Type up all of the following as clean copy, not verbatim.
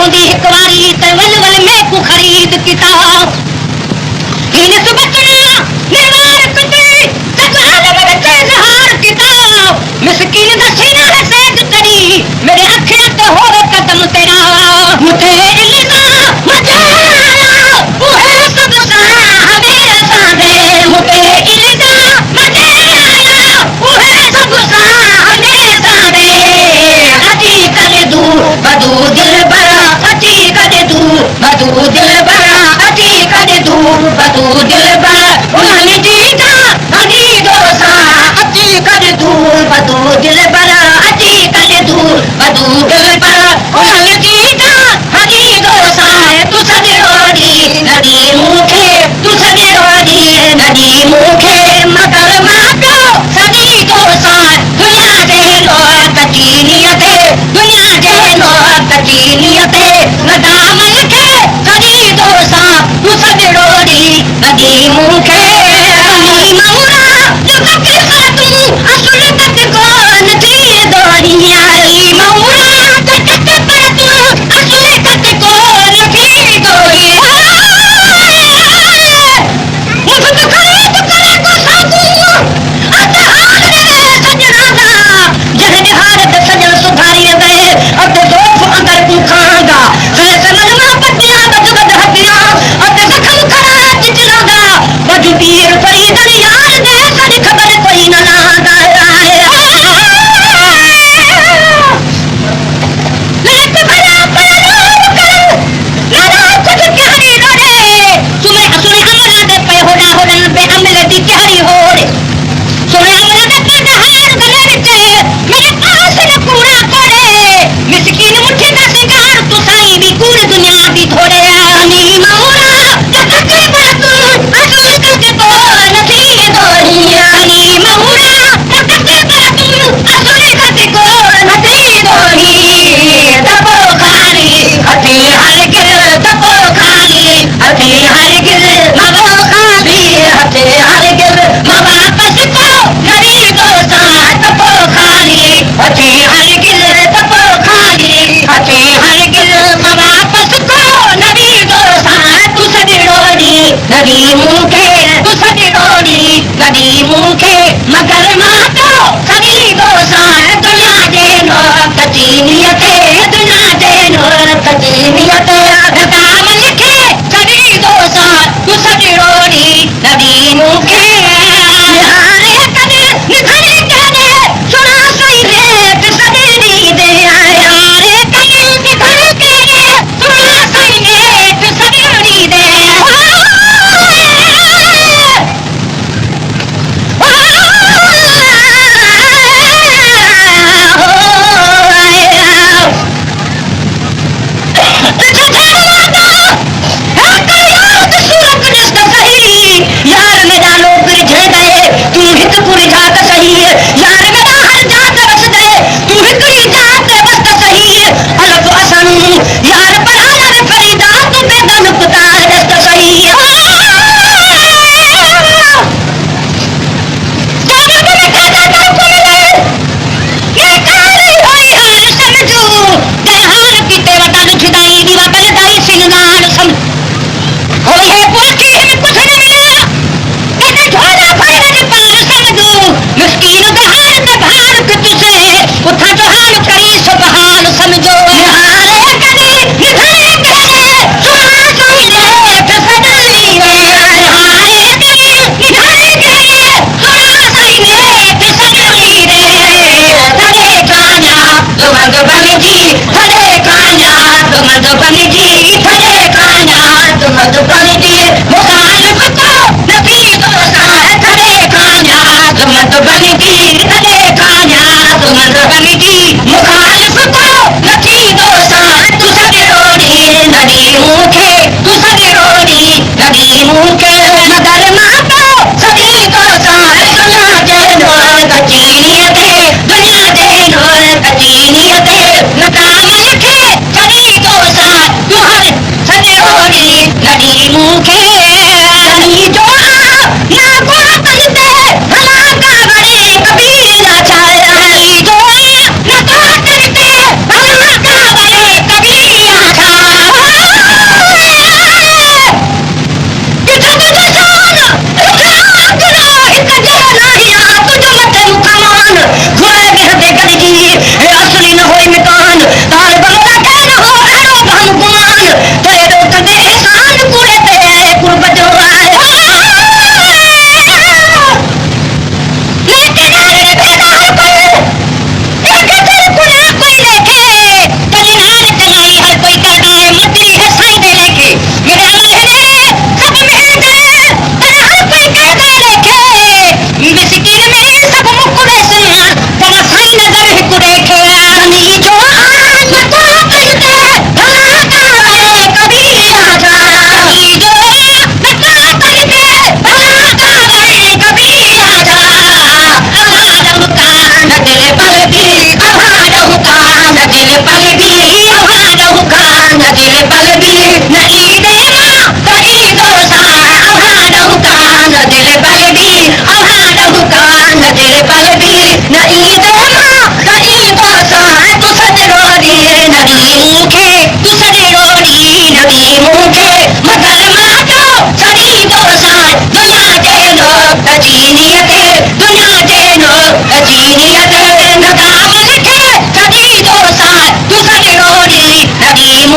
होंदी एक बारी ते वल वल में को खरीद किताब इनस बचना निर्वार कुटी तकाल में तेजहार किताब मिस्कीन दा सीना है सेद करी मेरे अखियां ते होवे कदम तेरा मुते इल्जा मजाया ओहे सब सावे सावे मुते इल्जा मजाया ओहे सब सावे सावे अजी करे दू बदू दिल बड़ा अजी करे दू बदू दिल बड़ा अजी करे दू बदू दिल बड़ा उन्हें जीता अजी दोसा अजी करे दू बदू दिल बड़ा अजी करे दू बदू दिल बड़ा उन्हें जीता अजी दोसा तू सदी रोड़ी नदी मुखे तू सदी रोड़ी नदी मुखे मगर मातो सदी दोसा दुनिया दे लो कची नियते दुनिया दे लो कची नियते नदामन के सदी दोसा तू सदी रोड़ी नदी मुखे अली मौला जो के खातू असुल तक कौन थी दोनिया अली मौला तक पर तू असुल तक कौन थी दोनिया मुझे तो करे को साकू अते हाल रे सजना दा जहन हालत सजन सुधारी गए अते दोफ अंदर तू खांगा से समझना पटिया बद बद हटिया अते जखम खरा चिचलागा बज पीर फरीद यार दे सदी खबर कोई न लागा लेट भला परार कर लड़ा खुद के हरी रोड़े सुने असुने अमला दे पे होड़ा होड़न पे अमले दी कहरी होड़े सुने अमला दे पे दहाड़ गले विचे मेरे पास न पूरा कोड़े मिस्कीन मुट्ठी दा सिंगार तू साई भी कूड़ दुनिया दी थोड़े अली मौला जग के बातू असुल तक कौन थी दोनिया अली मौला जग के बातू असुल तक कौन थी दोनी दबो खाली हथी हर गिर दबो खाली हथी हर गिर मबो खाली हथी हर गिर मबा पस को नरी दोसा दबो खाली हथी हर गिर दबो खाली हथी हर गिर मबा पस को नरी दोसा तू सदी रोड़ी नदी मुखे तू सदी रोड़ी नदी मुखे मगर मातो सदी दोसा दुनिया दे नो कची नियते दुनिया दे नो कची नियते दाम लिखे सदी दोसा तू सदी रोड़ी नदी मुखे हारे कदे निखरे कदे सुना सही रेत सदी नी दे हारे कदे निखरे कदे सुना सही रेत सदी नी दे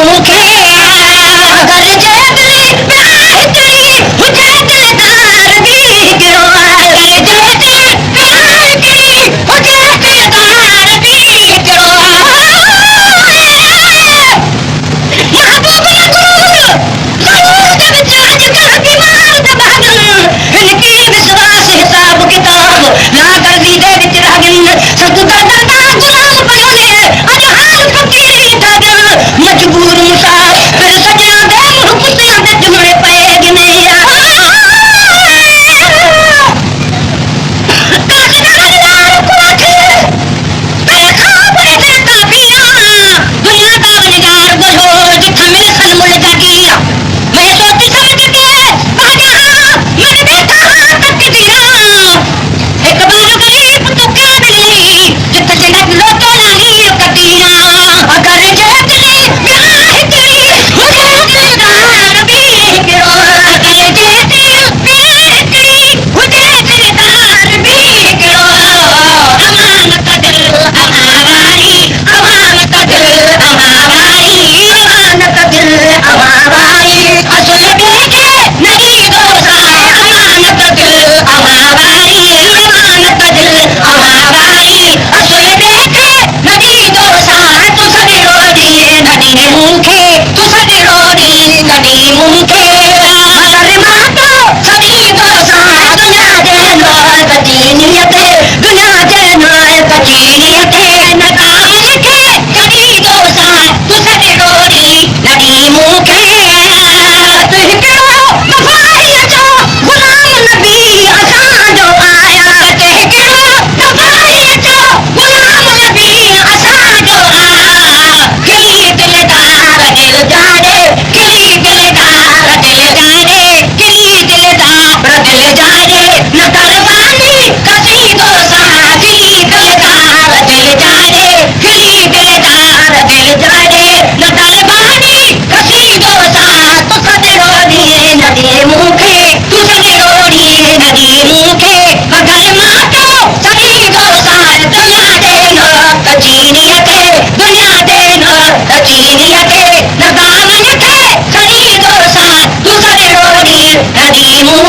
मूंखे अगर जेतरी प्यार करी हुजे दिलदार दी गिरो अगर जेतरी प्यार करी हुजे दिलदार दी गिरो महबूब नगूर जरूर जब जाज कर बीमार दबागन इनकी विश्वास हिसाब किताब ना कर दी दे विच रागन सतुदा दरदा गुलाम पयोने अजहान फकीरी दागन मजबूर मुसाफिर सजना दे मुहब्बतियां दे जुमड़े पे गिने मैं सोची समझ के भागा मन बैठा तकदीरा एक बार गरीब तो क्या मिली जित जगत लो तो लागी कतीरा अगर जेतरी प्यार करी मुझे दिलदार भी गिरो अगर जेतरी प्यार करी मुझे दिलदार भी गिरो अमानत दिल हमारी अमानत दिल हमारी अमानत दिल हमारी असल देखे नहीं दोसा अमानत दिल हमारी अमानत दिल हमारी असल देखे नहीं दोसा तू सदी रोड़ी नदी मूंखे तू सदी रोड़ी नदी मूंखे अगर मातो सदी दोसा दुनिया दे नाल कचीनियत दुनिया दे नाल कचीनियत नकाम लिखे कदी दोसा तू सदी रोड़ी नदी मूंखे गुलाम नबी असां जो आया कहिड़ो दफ़ाई अचो गुलाम नबी असां जो आया खिली दिलदार दिल जाने खिली दिलदार दिल जाने खिली दिलदार दिल जाने न कुर्बानी कसी दोसा खिली दिलदार दिल जाने खिली दिलदार दिल जाने न कुर्बानी कसी दोसा तू सजरो दिए नदी मूंखे तू सजरो दिए नदी मूंखे मगर मातो सदी दोसा दुनिया दे न कचीनियत दुनिया दे न कचीनियत न दामन थे सदी दोसा तू सजरो दिए नदी मूंखे